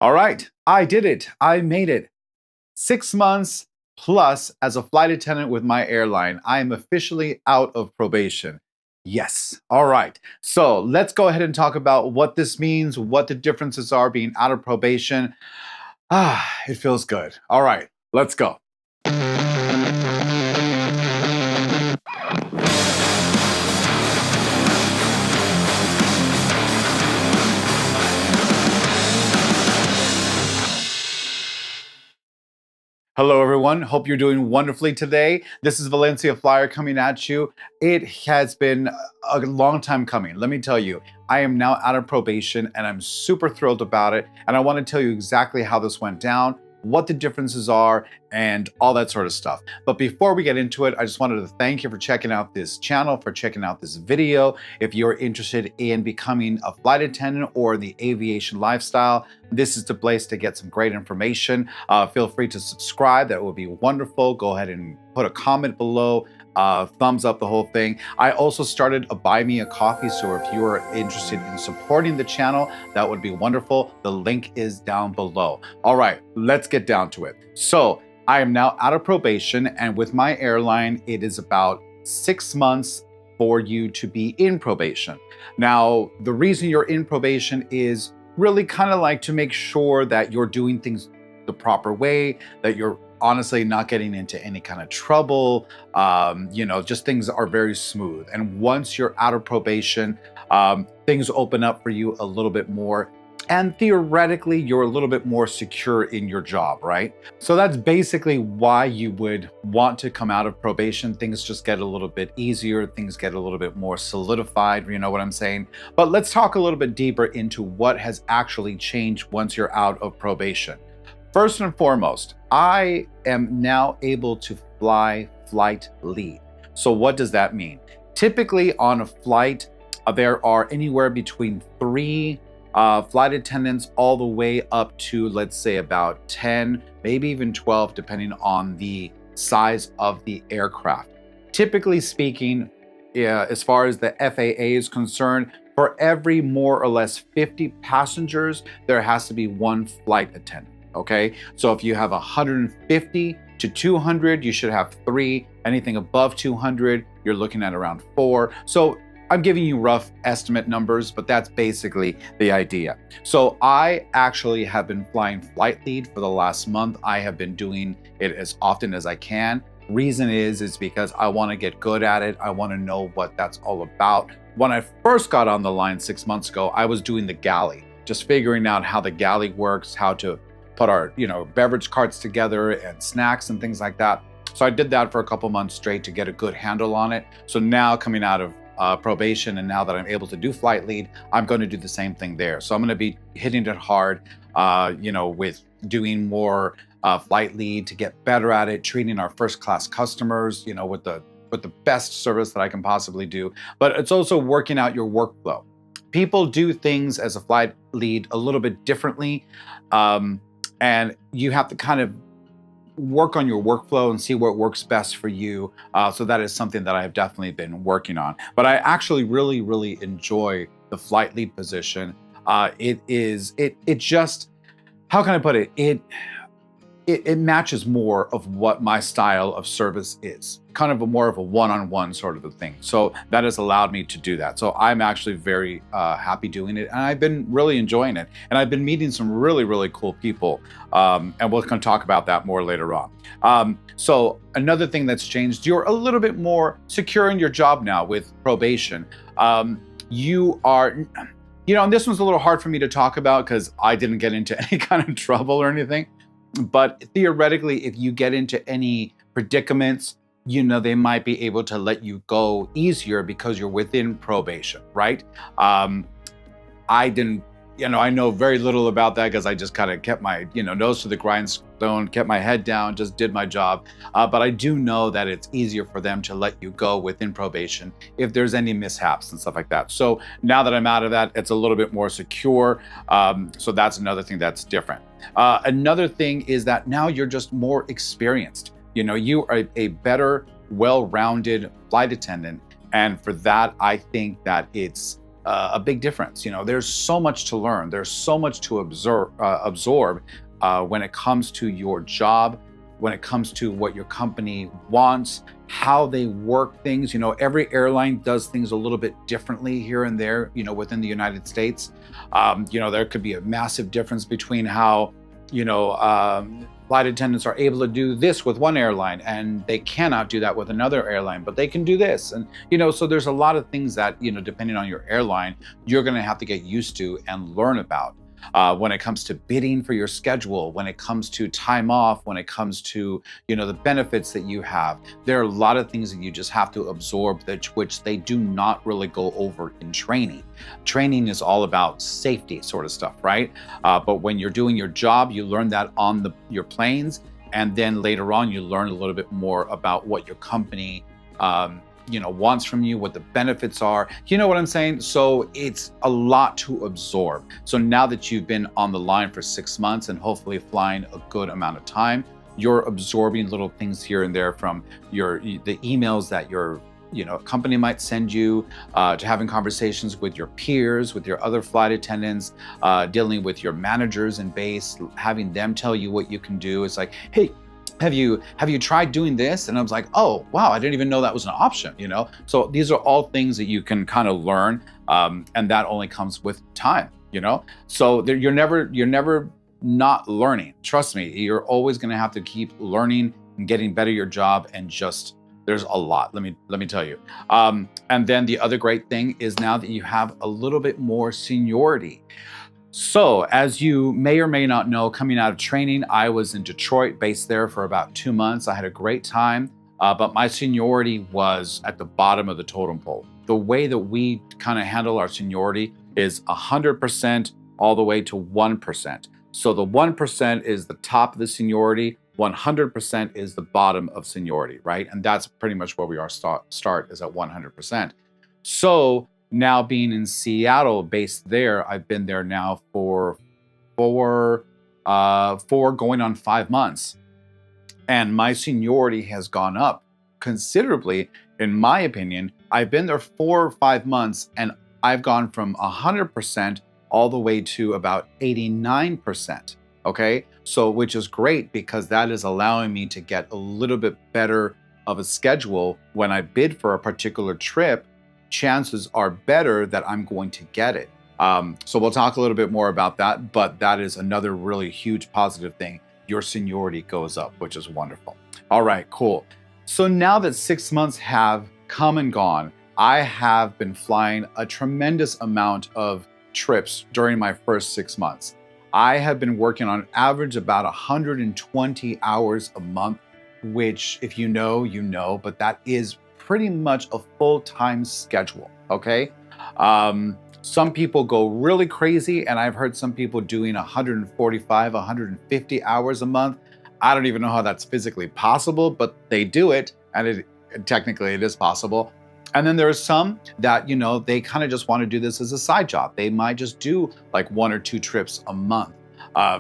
All right, I did it. I made it. 6 months plus as a flight attendant with my airline. I am officially out of probation. Yes. All right. So let's go ahead and talk about what this means, what the differences are being out of probation. It feels good. All right, let's go. Hello, everyone. Hope you're doing wonderfully today. This is Valencia Flyer coming at you. It has been a long time coming. Let me tell you, I am now out of probation and I'm super thrilled about it. And I want to tell you exactly how this went down, what the differences are, and all that sort of stuff. But before we get into it, I just wanted to thank you for checking out this channel, for checking out this video. If you're interested in becoming a flight attendant or the aviation lifestyle, this is the place to get some great information. Feel free to subscribe. That would be wonderful. Go ahead and put a comment below. Thumbs up the whole thing. I also started a Buy Me a Coffee, so if you are interested in supporting the channel, that would be wonderful. The link is down below. All right, let's get down to it. So I am now out of probation, and with my airline, it is about 6 months for you to be in probation. Now, the reason you're in probation is really kind of like to make sure that you're doing things the proper way, that you're honestly not getting into any kind of trouble. Just things are very smooth. And once you're out of probation, things open up for you a little bit more. And theoretically, you're a little bit more secure in your job, right? So that's basically why you would want to come out of probation. Things just get a little bit easier. Things get a little bit more solidified, you know what I'm saying? But let's talk a little bit deeper into what has actually changed once you're out of probation. First and foremost, I am now able to fly flight lead. So what does that mean? Typically on a flight, there are anywhere between 3 flight attendants all the way up to, let's say, about 10, maybe even 12, depending on the size of the aircraft. Typically speaking, as far as the FAA is concerned, for every more or less 50 passengers, there has to be 1 flight attendant. Okay, so if you have 150 to 200, you should have 3. Anything above 200, you're looking at around 4. So I'm giving you rough estimate numbers, but that's basically the idea. So I actually have been flying flight lead for the last month. I have been doing it as often as I can. Reason is because I want to get good at it. I want to know what that's all about. When I first got on the line 6 months ago, I was doing the galley, just figuring out how the galley works, how to put our, beverage carts together and snacks and things like that. So I did that for a couple months straight to get a good handle on it. So now coming out of probation, and now that I'm able to do flight lead, I'm going to do the same thing there. So I'm going to be hitting it hard, with doing more flight lead to get better at it, treating our first class customers, with the best service that I can possibly do. But it's also working out your workflow. People do things as a flight lead a little bit differently. And you have to kind of work on your workflow and see what works best for you. So that is something that I have definitely been working on. But I actually really, really enjoy the flight lead position. It just, how can I put it? It matches more of what my style of service is, kind of more of a one-on-one sort of a thing. So that has allowed me to do that. So I'm actually very happy doing it, and I've been really enjoying it. And I've been meeting some really, really cool people, and we're going to talk about that more later on. So another thing that's changed, you're a little bit more secure in your job now with probation. You are, and this one's a little hard for me to talk about because I didn't get into any kind of trouble or anything. But theoretically, if you get into any predicaments, they might be able to let you go easier because you're within probation, right? I didn't, I know very little about that because I just kind of kept my, nose to the grindstone, kept my head down, just did my job. But I do know that it's easier for them to let you go within probation if there's any mishaps and stuff like that. So now that I'm out of that, it's a little bit more secure. So that's another thing that's different. Another thing is that now you're just more experienced. You are a better, well-rounded flight attendant. And for that, I think that it's a big difference. You know, there's so much to learn. There's so much to absorb when it comes to your job, when it comes to what your company wants, how they work things. You know, every airline does things a little bit differently here and there, you know, within the United States. You know, there could be a massive difference between how, you know, flight attendants are able to do this with one airline and they cannot do that with another airline, but they can do this. And, you know, so there's a lot of things that, you know, depending on your airline, you're going to have to get used to and learn about. When it comes to bidding for your schedule, when it comes to time off, when it comes to, you know, the benefits that you have, there are a lot of things that you just have to absorb which they do not really go over in training. Training is all about safety sort of stuff, right? But when you're doing your job, you learn that on your planes, and then later on, you learn a little bit more about what your company you know, wants from you, what the benefits are. You know what I'm saying? So it's a lot to absorb. So now that you've been on the line for 6 months and hopefully flying a good amount of time, you're absorbing little things here and there from the emails that your, you know, company might send you, to having conversations with your peers, with your other flight attendants, dealing with your managers in base, having them tell you what you can do. It's like, hey, have you tried doing this? And I was like, oh, wow, I didn't even know that was an option, you know? So these are all things that you can kind of learn. And that only comes with time, you know? So you're never not learning. Trust me, you're always gonna have to keep learning and getting better at your job, and just, there's a lot, let me tell you. And then the other great thing is now that you have a little bit more seniority. So as you may or may not know, coming out of training, I was in Detroit, based there for about 2 months. I had a great time, but my seniority was at the bottom of the totem pole. The way that we kind of handle our seniority is 100% all the way to 1%. So the 1% is the top of the seniority, 100% is the bottom of seniority, right? And that's pretty much where we are start is at 100%. So now being in Seattle, based there, I've been there now for four going on 5 months. And my seniority has gone up considerably, in my opinion. I've been there 4 or 5 months, and I've gone from 100% all the way to about 89%, okay? So, which is great, because that is allowing me to get a little bit better of a schedule. When I bid for a particular trip, chances are better that I'm going to get it. So we'll talk a little bit more about that, but that is another really huge positive thing. Your seniority goes up, which is wonderful. All right, cool. So now that 6 months have come and gone, I have been flying a tremendous amount of trips during my first 6 months. I have been working on average about 120 hours a month, which, if you know, you know, but that is pretty much a full-time schedule, okay? Some people go really crazy, and I've heard some people doing 145, 150 hours a month. I don't even know how that's physically possible, but they do it, and technically it is possible. And then there are some that, you know, they kind of just want to do this as a side job. They might just do like 1 or 2 trips a month.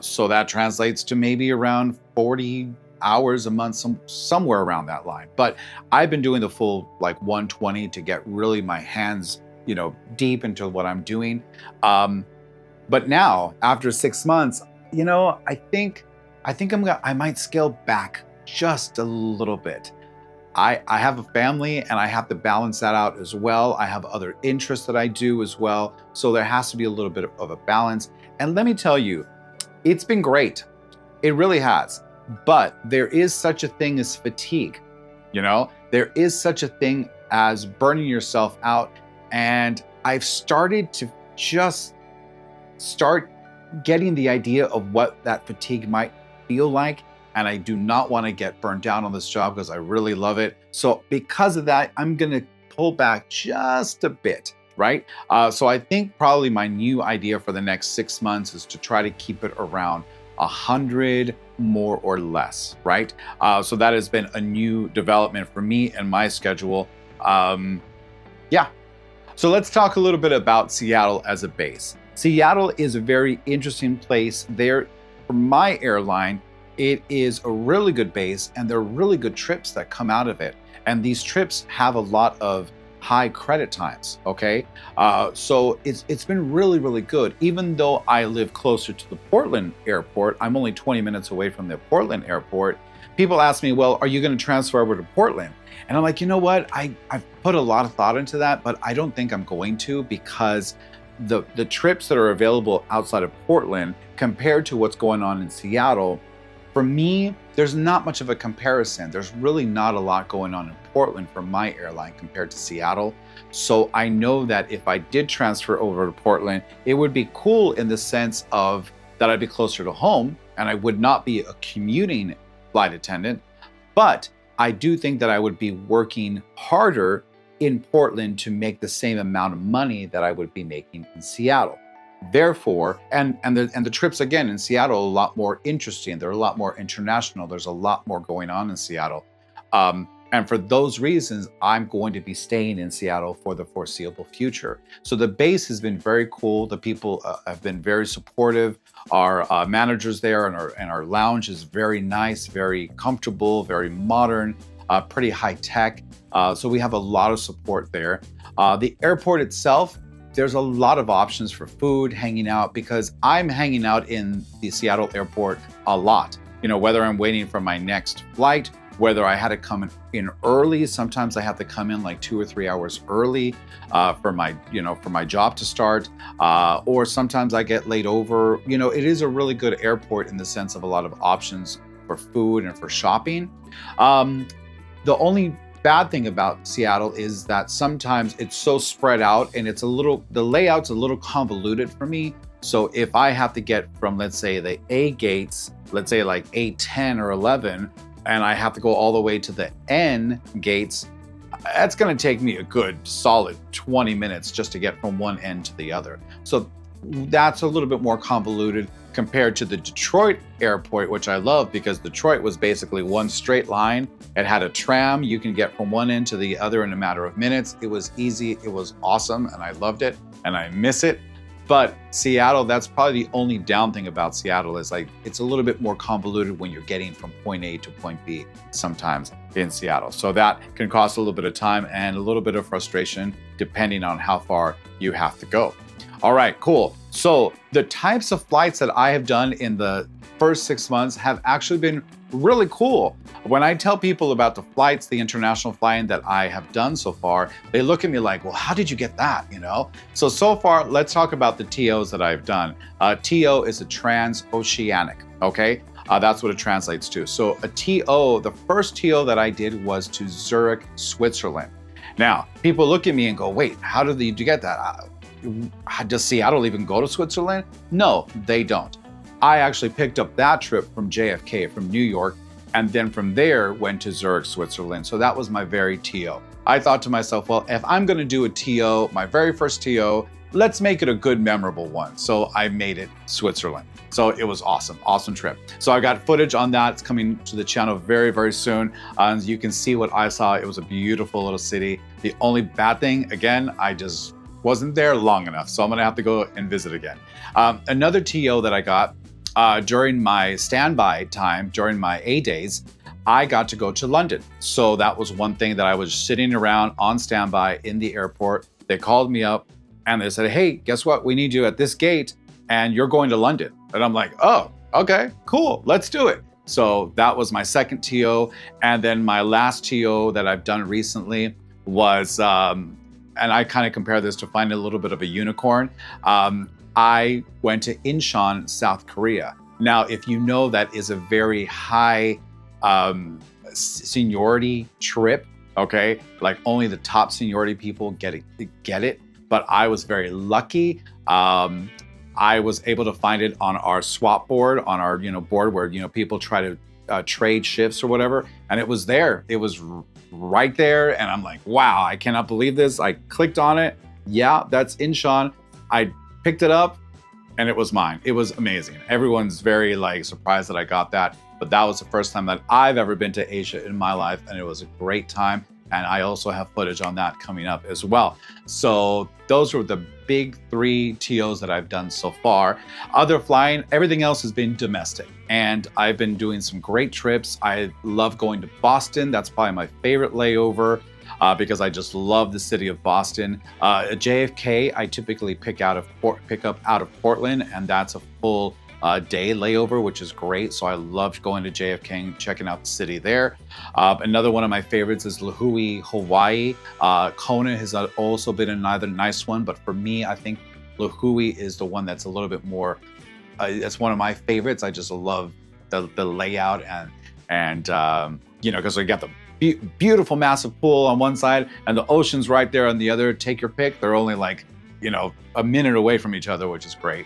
So that translates to maybe around 40 hours a month, somewhere around that line. But I've been doing the full like 120 to get really my hands, you know, deep into what I'm doing. But now, after 6 months, you know, I think I might scale back just a little bit. I have a family, and I have to balance that out as well. I have other interests that I do as well. So there has to be a little bit of a balance. And let me tell you, it's been great. It really has. But there is such a thing as fatigue, you know? There is such a thing as burning yourself out. And I've started to just start getting the idea of what that fatigue might feel like. And I do not want to get burned down on this job, because I really love it. So because of that, I'm going to pull back just a bit, right? So I think probably my new idea for the next 6 months is to try to keep it around 100 more or less, right? So that has been a new development for me and my schedule. Yeah. So let's talk a little bit about Seattle as a base. Seattle is a very interesting place. There, for my airline, it is a really good base, and there are really good trips that come out of it. And these trips have a lot of high credit times, okay? So it's been really, really good. Even though I live closer to the Portland airport, I'm only 20 minutes away from the Portland airport. People ask me, well, are you gonna transfer over to Portland? And I'm like, you know what? I've put a lot of thought into that, but I don't think I'm going to, because the trips that are available outside of Portland compared to what's going on in Seattle, for me, there's not much of a comparison. There's really not a lot going on in Portland for my airline compared to Seattle. So I know that if I did transfer over to Portland, it would be cool in the sense of that I'd be closer to home and I would not be a commuting flight attendant. But I do think that I would be working harder in Portland to make the same amount of money that I would be making in Seattle. Therefore, and the trips again in Seattle are a lot more interesting. They're a lot more international. There's a lot more going on in Seattle. And for those reasons, I'm going to be staying in Seattle for the foreseeable future. So the base has been very cool. The people have been very supportive. Our managers there and our lounge is very nice, very comfortable, very modern, pretty high tech. So we have a lot of support there. The airport itself, there's a lot of options for food, hanging out, because I'm hanging out in the Seattle airport a lot. You know, whether I'm waiting for my next flight, whether I had to come in early, sometimes I have to come in like 2 or 3 hours early for my job to start, or sometimes I get laid over. You know, it is a really good airport in the sense of a lot of options for food and for shopping. The only bad thing about Seattle is that sometimes it's so spread out and the layout's a little convoluted for me. So if I have to get from, let's say, the A gates, let's say like A10 or 11, and I have to go all the way to the N gates, that's gonna take me a good solid 20 minutes just to get from one end to the other. So that's a little bit more convoluted compared to the Detroit airport, which I love because Detroit was basically one straight line. It had a tram. You can get from one end to the other in a matter of minutes. It was easy. It was awesome. And I loved it and I miss it. But Seattle, that's probably the only down thing about Seattle is like, it's a little bit more convoluted when you're getting from point A to point B sometimes in Seattle. So that can cost a little bit of time and a little bit of frustration depending on how far you have to go. All right, cool. So the types of flights that I have done in the first 6 months have actually been really cool. When I tell people about the flights, the international flying that I have done so far, they look at me like, well, how did you get that, you know? So far, let's talk about the TOs that I've done. TO is a transoceanic, okay? That's what it translates to. So a TO, the first TO that I did was to Zurich, Switzerland. Now, people look at me and go, wait, how did you get that? Does Seattle even go to Switzerland? No, they don't. I actually picked up that trip from JFK, from New York, and then from there went to Zurich, Switzerland. So that was my very TO. I thought to myself, well, if I'm gonna do a TO, my very first TO, let's make it a good, memorable one. So I made it Switzerland. So it was awesome, awesome trip. So I got footage on that. It's coming to the channel very, very soon. And you can see what I saw. It was a beautiful little city. The only bad thing, again, I just wasn't there long enough. So I'm gonna have to go and visit again. Another TO that I got during my standby time, during my A days, I got to go to London. So that was one thing that I was sitting around on standby in the airport. They called me up and they said, hey, guess what? We need you at this gate and you're going to London. And I'm like, oh, okay, cool, let's do it. So that was my second TO. And then my last TO that I've done recently was, and I kind of compare this to finding a little bit of a unicorn. I went to Incheon, South Korea. Now, if you know, that is a very high seniority trip, okay? Like only the top seniority people get it. But I was very lucky. I was able to find it on our swap board, on our board where people try to trade shifts or whatever, and it was there. It was right there, and I'm like, wow, I cannot believe this. I clicked on it. Yeah, that's Incheon. I picked it up, and it was mine. It was amazing. Everyone's very surprised that I got that, but that was the first time that I've ever been to Asia in my life, and it was a great time. And I also have footage on that coming up as well. So those were the big 3 TOs that I've done so far. Other flying, everything else has been domestic. And I've been doing some great trips. I love going to Boston. That's probably my favorite layover. because I just love the city of Boston. JFK, I typically pick up out of Portland, and that's a full day layover, which is great. So I loved going to JFK and checking out the city there. Another one of my favorites is Lihue, Hawaii. Kona has also been another nice one, but for me, I think Lihue is the one that's a little bit more, it's one of my favorites. I just love the layout and you know, because we got the beautiful massive pool on one side and the ocean's right there on the other. Take your pick. They're only like, you know, a minute away from each other, which is great.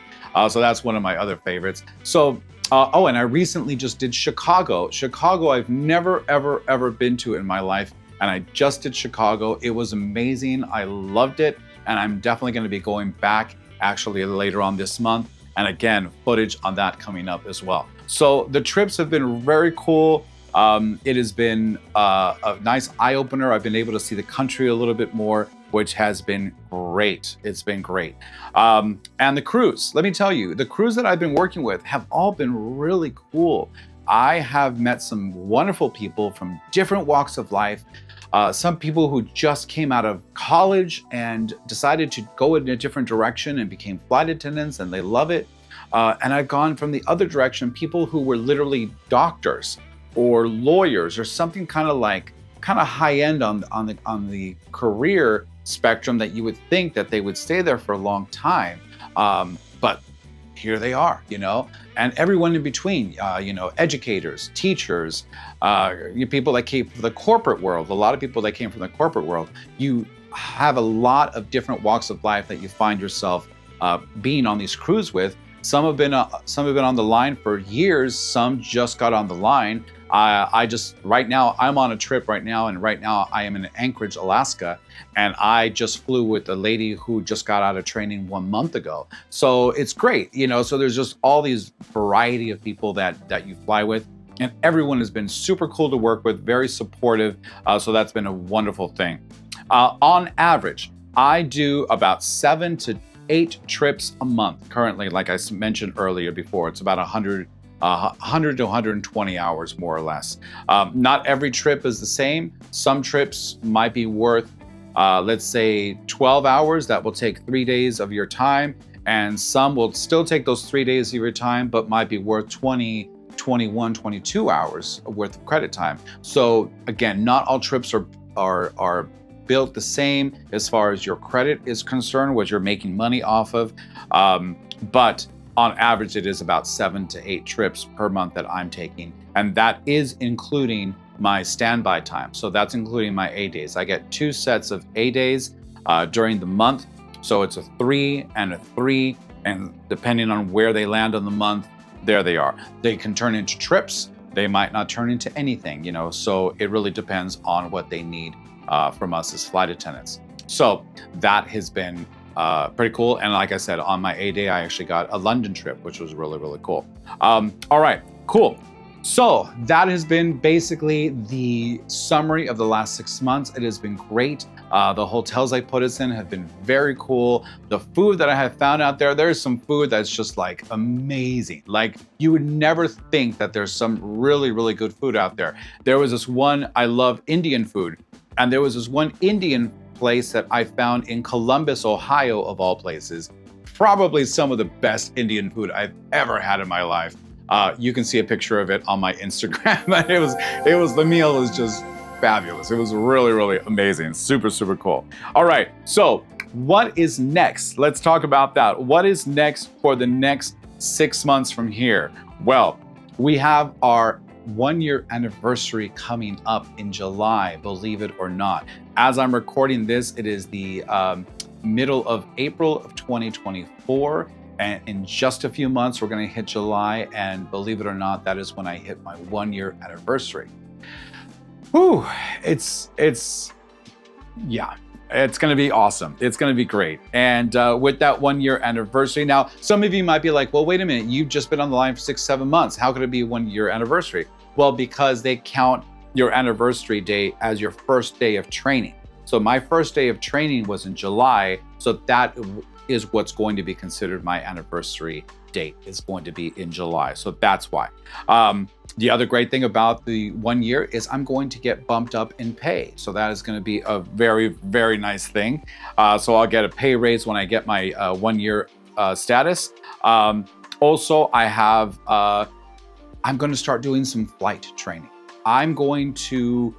So that's one of my other favorites. So, oh, and I recently just did Chicago. Chicago, I've never, ever been to in my life. And I just did Chicago. It was amazing. I loved it. And I'm definitely going to be going back actually later on this month. And again, footage on that coming up as well. So the trips have been very cool. It has been a nice eye-opener. I've been able to see the country a little bit more, which has been great. It's been great. And the crews, let me tell you, the crews that I've been working with have all been really cool. I have met some wonderful people from different walks of life. Some people who just came out of college and decided to go in a different direction and became flight attendants, and they love it. And I've gone from the other direction, people who were literally doctors or lawyers or something kind of high end on the career spectrum that you would think that they would stay there for a long time. But here they are, you know, and everyone in between, you know, educators, teachers, people that came from the corporate world, a lot of people that came from the corporate world. You have a lot of different walks of life that you find yourself being on these crews with. Some have been on the line for years. Some just got on the line. Right now, I'm on a trip right now, and right now I am in Anchorage, Alaska, and I just flew with a lady who just got out of training 1 month ago. So it's great, you know, so there's just all these variety of people that you fly with, and everyone has been super cool to work with, very supportive, so that's been a wonderful thing. On average, I do about 7 to 8 trips a month currently, like I mentioned earlier before. It's about 100 to 120 hours, more or less. Not every trip is the same. Some trips might be worth, let's say 12 hours. That will take 3 days of your time. And some will still take those 3 days of your time, but might be worth 20, 21, 22 hours worth of credit time. So again, not all trips are built the same as far as your credit is concerned, what you're making money off of. But on average, it is about 7 to 8 trips per month that I'm taking. And that is including my standby time. So that's including my A days. I get 2 sets of A days during the month. So it's a 3 and a 3. And depending on where they land on the month, there they are. They can turn into trips. They might not turn into anything, you know, so it really depends on what they need from us as flight attendants. So that has been pretty cool. And like I said, on my A day, I actually got a London trip, which was really, really cool. All right, cool. So that has been basically the summary of the last 6 months. It has been great. The hotels I put us in have been very cool. The food that I have found out there's some food that's just like amazing. Like you would never think that there's some really, really good food out there. There was this one, I love Indian food. And there was this one Indian place that I found in Columbus, Ohio, of all places. Probably some of the best Indian food I've ever had in my life. You can see a picture of it on my Instagram. The meal was just fabulous. It was really, really amazing. Super, super cool. All right, so what is next? Let's talk about that. What is next for the next 6 months from here? Well, we have our 1-year anniversary coming up in July, believe it or not. As I'm recording this, it is the middle of April of 2024. And in just a few months, we're going to hit July. And believe it or not, that is when I hit my 1-year anniversary. Whew, yeah. It's going to be awesome. It's going to be great. And with that 1-year anniversary, now, some of you might be like, well, wait a minute, you've just been on the line for 6, 7 months. How could it be a 1-year anniversary? Well, because they count your anniversary day as your first day of training. So my first day of training was in July. So that is what's going to be considered my anniversary date is going to be in July. So that's why. The other great thing about the 1 year is I'm going to get bumped up in pay. So that is going to be a very, very nice thing. So I'll get a pay raise when I get my 1 year status. Also, I'm going to start doing some flight training. I'm going to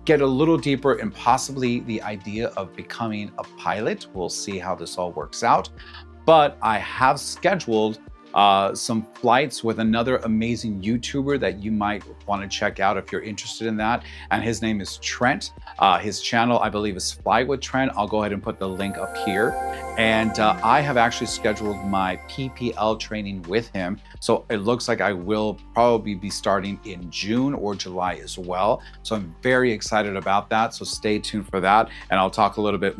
get a little deeper in possibly the idea of becoming a pilot. We'll see how this all works out. But I have scheduled some flights with another amazing YouTuber that you might want to check out if you're interested in that. And his name is Trent. His channel, I believe, is Fly with Trent. I'll go ahead and put the link up here. And I have actually scheduled my PPL training with him. So it looks like I will probably be starting in June or July as well. So I'm very excited about that. So stay tuned for that. And I'll talk a little bit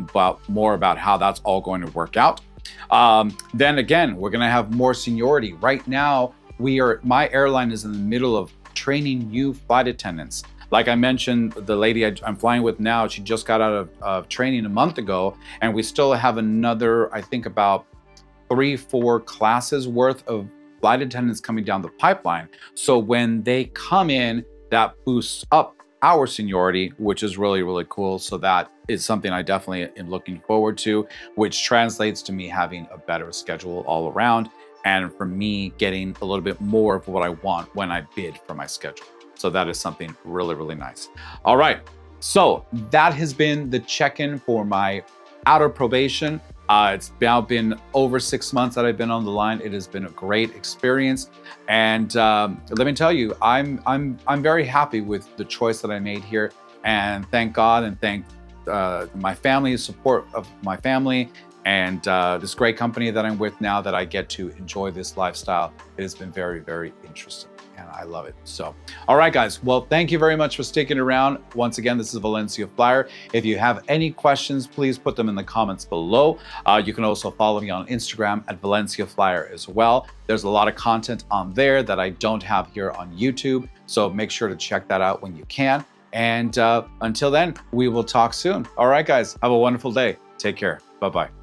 more about how that's all going to work out. Then again, we're going to have more seniority. Right now, my airline is in the middle of training new flight attendants. Like I mentioned, the lady I'm flying with now, she just got out of training a month ago, and we still have another, I think about 3-4 classes worth of flight attendants coming down the pipeline. So when they come in, that boosts up our seniority, which is really, really cool. So that is something I definitely am looking forward to, which translates to me having a better schedule all around, and for me getting a little bit more of what I want when I bid for my schedule. So that is something really, really nice. All right, so that has been the check-in for my out of probation. It's now been over 6 months that I've been on the line. It has been a great experience, and let me tell you, I'm very happy with the choice that I made here. And thank God, and thank my family, support of my family, and this great company that I'm with now, that I get to enjoy this lifestyle. It has been very, very interesting, and I love it. So, all right, guys. Well, thank you very much for sticking around. Once again, this is Valencia Flyer. If you have any questions, please put them in the comments below. You can also follow me on Instagram at Valencia Flyer as well. There's a lot of content on there that I don't have here on YouTube, so make sure to check that out when you can. And until then, we will talk soon. All right, guys, have a wonderful day. Take care. Bye-bye.